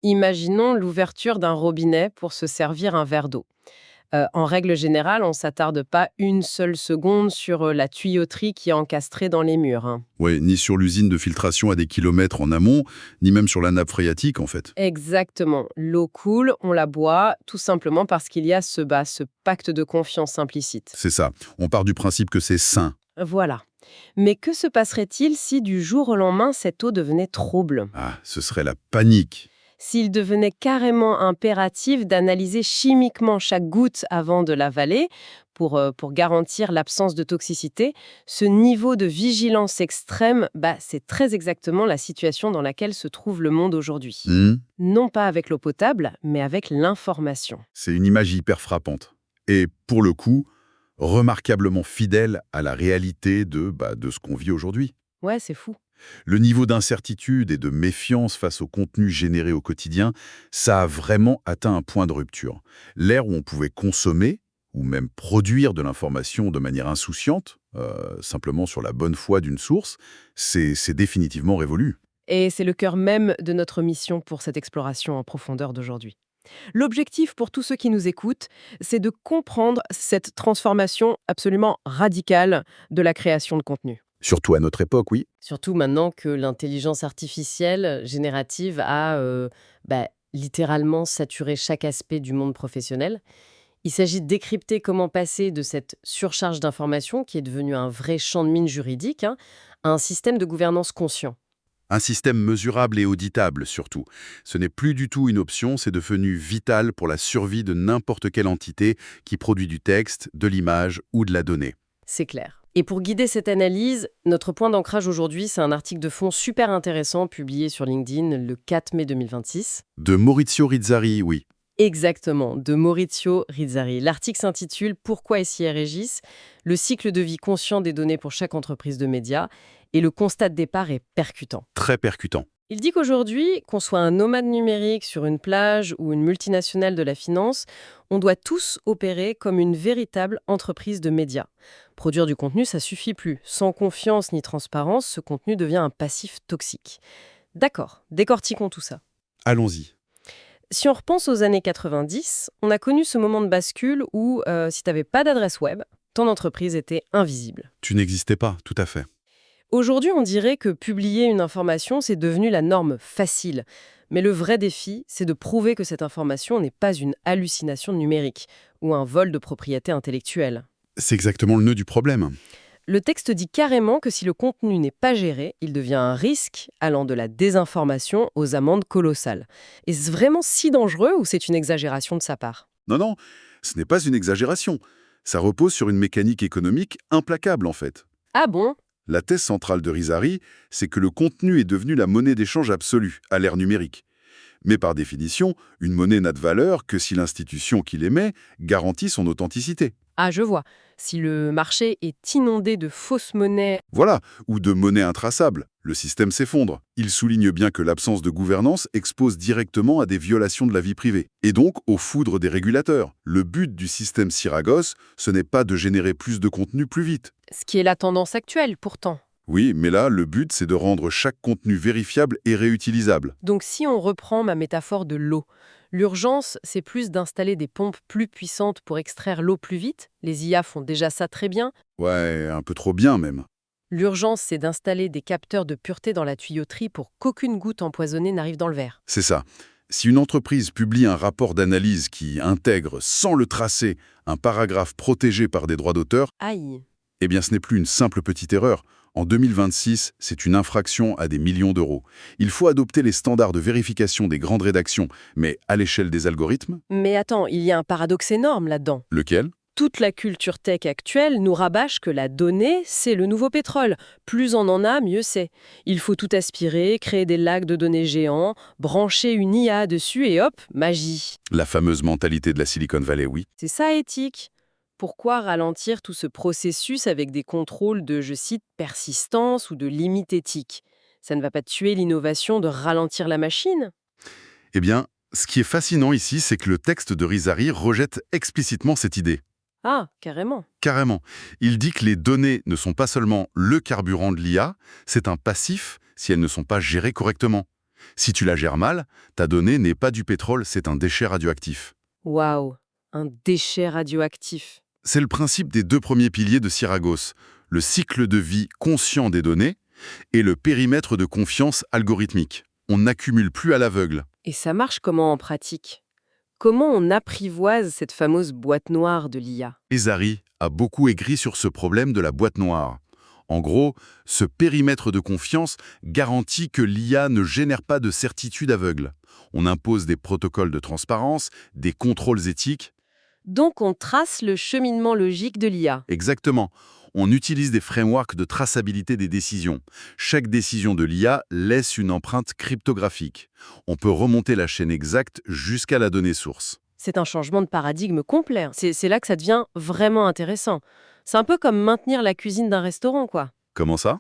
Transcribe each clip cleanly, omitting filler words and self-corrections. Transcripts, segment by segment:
Imaginons l'ouverture d'un robinet pour se servir un verre d'eau. En règle générale, on s'attarde pas une seule seconde sur la tuyauterie qui est encastrée dans les murs, hein. Ouais, ni sur l'usine de filtration à des kilomètres en amont, ni même sur la nappe phréatique en fait. Exactement. L'eau coule, on la boit, tout simplement parce qu'il y a ce pacte de confiance implicite. C'est ça. On part du principe que c'est sain. Voilà. Mais que se passerait-il si du jour au lendemain, cette eau devenait trouble? Ah, ce serait la panique. S'il devenait carrément impératif d'analyser chimiquement chaque goutte avant de l'avaler pour garantir l'absence de toxicité, ce niveau de vigilance extrême, c'est très exactement la situation dans laquelle se trouve le monde aujourd'hui. Hmm. Non pas avec l'eau potable, mais avec l'information. C'est une image hyper frappante. Et pour le coup, remarquablement fidèle à la réalité de ce qu'on vit aujourd'hui. Ouais, c'est fou. Le niveau d'incertitude et de méfiance face au contenu généré au quotidien, ça a vraiment atteint un point de rupture. L'ère où on pouvait consommer, ou même produire de l'information de manière insouciante, simplement sur la bonne foi d'une source, c'est définitivement révolu. Et c'est le cœur même de notre mission pour cette exploration en profondeur d'aujourd'hui. L'objectif pour tous ceux qui nous écoutent, c'est de comprendre cette transformation absolument radicale de la création de contenu. Surtout à notre époque, oui. Surtout maintenant que l'intelligence artificielle générative a littéralement saturé chaque aspect du monde professionnel. Il s'agit de décrypter comment passer de cette surcharge d'informations, qui est devenue un vrai champ de mine juridique, à un système de gouvernance conscient. Un système mesurable et auditable, surtout. Ce n'est plus du tout une option, c'est devenu vital pour la survie de n'importe quelle entité qui produit du texte, de l'image ou de la donnée. C'est clair. Et pour guider cette analyse, notre point d'ancrage aujourd'hui, c'est un article de fond super intéressant publié sur LinkedIn le 4 mai 2026. De Maurizio Rizzari, oui. Exactement, de Maurizio Rizzari. L'article s'intitule «Pourquoi SIR Régis? Le cycle de vie conscient des données pour chaque entreprise de médias». Et le constat de départ est percutant. Très percutant. Il dit qu'aujourd'hui, qu'on soit un nomade numérique sur une plage ou une multinationale de la finance, on doit tous opérer comme une véritable entreprise de médias. Produire du contenu, ça suffit plus. Sans confiance ni transparence, ce contenu devient un passif toxique. D'accord, décortiquons tout ça. Allons-y. Si on repense aux années 90, on a connu ce moment de bascule où, si tu n'avais pas d'adresse web, ton entreprise était invisible. Tu n'existais pas, tout à fait. Aujourd'hui, on dirait que publier une information, c'est devenu la norme facile. Mais le vrai défi, c'est de prouver que cette information n'est pas une hallucination numérique ou un vol de propriété intellectuelle. C'est exactement le nœud du problème. Le texte dit carrément que si le contenu n'est pas géré, il devient un risque allant de la désinformation aux amendes colossales. Est-ce vraiment si dangereux ou c'est une exagération de sa part? Non, non, ce n'est pas une exagération. Ça repose sur une mécanique économique implacable, en fait. Ah bon? La thèse centrale de Rizzari, c'est que le contenu est devenu la monnaie d'échange absolue à l'ère numérique. Mais par définition, une monnaie n'a de valeur que si l'institution qui l'émet garantit son authenticité. Ah, je vois. Si le marché est inondé de fausses monnaies. Voilà, ou de monnaie intraçable. Le système s'effondre. Il souligne bien que l'absence de gouvernance expose directement à des violations de la vie privée, et donc aux foudres des régulateurs. Le but du système Syragos, ce n'est pas de générer plus de contenu plus vite. Ce qui est la tendance actuelle, pourtant. Oui, mais là, le but, c'est de rendre chaque contenu vérifiable et réutilisable. Donc si on reprend ma métaphore de l'eau, l'urgence, c'est plus d'installer des pompes plus puissantes pour extraire l'eau plus vite. Les IA font déjà ça très bien. Ouais, un peu trop bien même. L'urgence, c'est d'installer des capteurs de pureté dans la tuyauterie pour qu'aucune goutte empoisonnée n'arrive dans le verre. C'est ça. Si une entreprise publie un rapport d'analyse qui intègre, sans le tracer, un paragraphe protégé par des droits d'auteur, Aïe. eh bien ce n'est plus une simple petite erreur. En 2026, c'est une infraction à des millions d'euros. Il faut adopter les standards de vérification des grandes rédactions, mais à l'échelle des algorithmes, Mais attends, il y a un paradoxe énorme là-dedans. lequel? Toute la culture tech actuelle nous rabâche que la donnée, c'est le nouveau pétrole. Plus on en a, mieux c'est. Il faut tout aspirer, créer des lacs de données géants, brancher une IA dessus et hop, magie. La fameuse mentalité de la Silicon Valley, oui. C'est ça éthique. Pourquoi ralentir tout ce processus avec des contrôles de, je cite, persistance ou de limite éthique? Ça ne va pas tuer l'innovation de ralentir la machine? Eh bien, ce qui est fascinant ici, c'est que le texte de Rizzari rejette explicitement cette idée. Ah, carrément. Carrément. Il dit que les données ne sont pas seulement le carburant de l'IA, c'est un passif si elles ne sont pas gérées correctement. Si tu la gères mal, ta donnée n'est pas du pétrole, c'est un déchet radioactif. Waouh, un déchet radioactif. C'est le principe des deux premiers piliers de Syragos, le cycle de vie conscient des données et le périmètre de confiance algorithmique. On n'accumule plus à l'aveugle. Et ça marche comment en pratique? Comment on apprivoise cette fameuse boîte noire de l'IA? Ezari a beaucoup écrit sur ce problème de la boîte noire. En gros, ce périmètre de confiance garantit que l'IA ne génère pas de certitude aveugle. On impose des protocoles de transparence, des contrôles éthiques. Donc on trace le cheminement logique de l'IA. Exactement. On utilise des frameworks de traçabilité des décisions. Chaque décision de l'IA laisse une empreinte cryptographique. On peut remonter la chaîne exacte jusqu'à la donnée source. C'est un changement de paradigme complet. C'est là que ça devient vraiment intéressant. C'est un peu comme maintenir la cuisine d'un restaurant, quoi. Comment ça?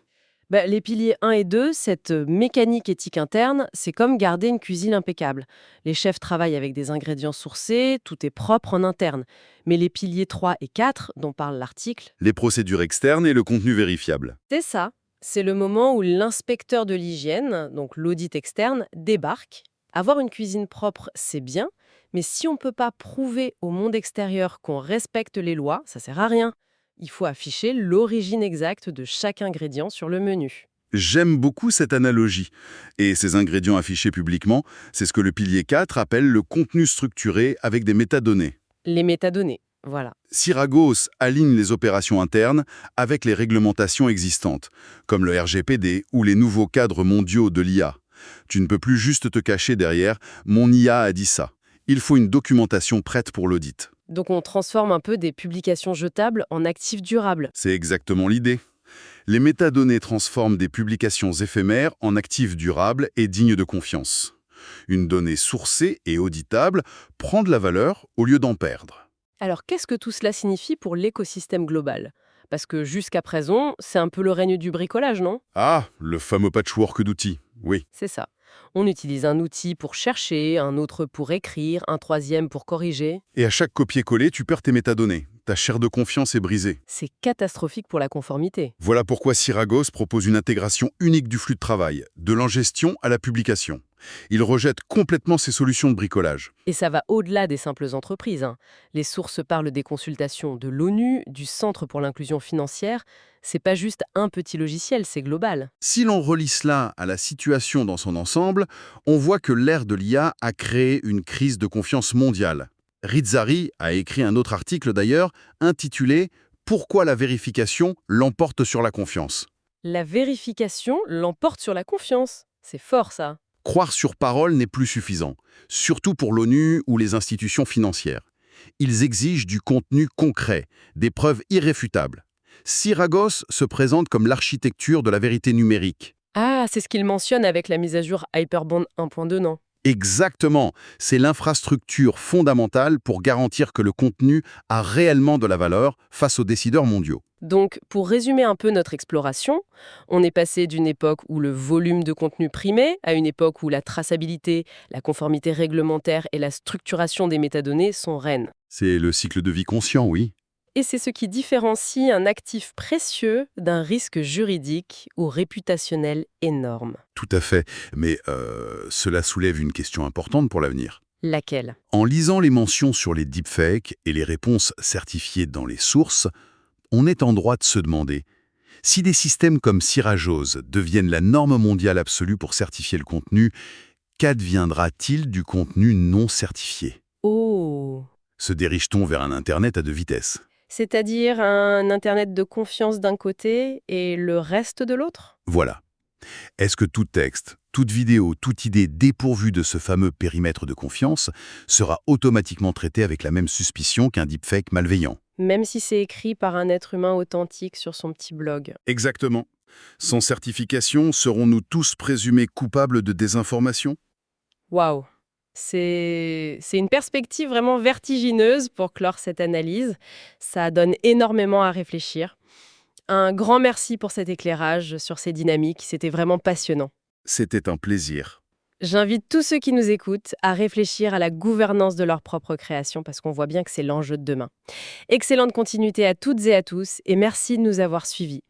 Les piliers 1 et 2, cette mécanique éthique interne, c'est comme garder une cuisine impeccable. Les chefs travaillent avec des ingrédients sourcés, tout est propre en interne. Mais les piliers 3 et 4, dont parle l'article, Les procédures externes et le contenu vérifiable. c'est ça. C'est le moment où l'inspecteur de l'hygiène, donc l'audit externe, débarque. Avoir une cuisine propre, c'est bien, mais si on ne peut pas prouver au monde extérieur qu'on respecte les lois, ça sert à rien. Il faut afficher l'origine exacte de chaque ingrédient sur le menu. J'aime beaucoup cette analogie. Et ces ingrédients affichés publiquement, c'est ce que le pilier 4 appelle le contenu structuré avec des métadonnées. Les métadonnées, voilà. Syragos aligne les opérations internes avec les réglementations existantes, comme le RGPD ou les nouveaux cadres mondiaux de l'IA. Tu ne peux plus juste te cacher derrière « mon IA a dit ça ». Il faut une documentation prête pour l'audit. Donc on transforme un peu des publications jetables en actifs durables. C'est exactement l'idée. Les métadonnées transforment des publications éphémères en actifs durables et dignes de confiance. Une donnée sourcée et auditable prend de la valeur au lieu d'en perdre. Alors qu'est-ce que tout cela signifie pour l'écosystème global? Parce que jusqu'à présent, c'est un peu le règne du bricolage, non? Ah, le fameux patchwork d'outils, oui. C'est ça. On utilise un outil pour chercher, un autre pour écrire, un troisième pour corriger. Et à chaque copier-coller, tu perds tes métadonnées. Ta chaire de confiance est brisée. C'est catastrophique pour la conformité. Voilà pourquoi Syragos propose une intégration unique du flux de travail, de l'ingestion à la publication. Il rejette complètement ces solutions de bricolage. Et ça va au-delà des simples entreprises, hein. Les sources parlent des consultations de l'ONU, du Centre pour l'inclusion financière. C'est pas juste un petit logiciel, c'est global. Si l'on relie cela à la situation dans son ensemble, on voit que l'ère de l'IA a créé une crise de confiance mondiale. Rizzari a écrit un autre article d'ailleurs, intitulé « Pourquoi la vérification l'emporte sur la confiance ». La vérification l'emporte sur la confiance. C'est fort, ça. Croire sur parole n'est plus suffisant, surtout pour l'ONU ou les institutions financières. Ils exigent du contenu concret, des preuves irréfutables. Syragos se présente comme l'architecture de la vérité numérique. Ah, c'est ce qu'il mentionne avec la mise à jour Hyperbond 1.2, non? Exactement, c'est l'infrastructure fondamentale pour garantir que le contenu a réellement de la valeur face aux décideurs mondiaux. Donc, pour résumer un peu notre exploration, on est passé d'une époque où le volume de contenu primait à une époque où la traçabilité, la conformité réglementaire et la structuration des métadonnées sont reines. C'est le cycle de vie conscient, oui. Et c'est ce qui différencie un actif précieux d'un risque juridique ou réputationnel énorme. Tout à fait, mais cela soulève une question importante pour l'avenir. Laquelle? En lisant les mentions sur les deepfakes et les réponses certifiées dans les sources, on est en droit de se demander si des systèmes comme Syragos deviennent la norme mondiale absolue pour certifier le contenu, qu'adviendra-t-il du contenu non certifié? Oh! Se dirige-t-on vers un Internet à deux vitesses? C'est-à-dire un Internet de confiance d'un côté et le reste de l'autre? Voilà. Est-ce que tout texte, toute vidéo, toute idée dépourvue de ce fameux périmètre de confiance sera automatiquement traité avec la même suspicion qu'un deepfake malveillant? Même si c'est écrit par un être humain authentique sur son petit blog. Exactement. Sans certification, serons-nous tous présumés coupables de désinformation? Waouh! C'est une perspective vraiment vertigineuse pour clore cette analyse. Ça donne énormément à réfléchir. Un grand merci pour cet éclairage sur ces dynamiques. C'était vraiment passionnant. C'était un plaisir. J'invite tous ceux qui nous écoutent à réfléchir à la gouvernance de leur propre création parce qu'on voit bien que c'est l'enjeu de demain. Excellente continuité à toutes et à tous et merci de nous avoir suivis.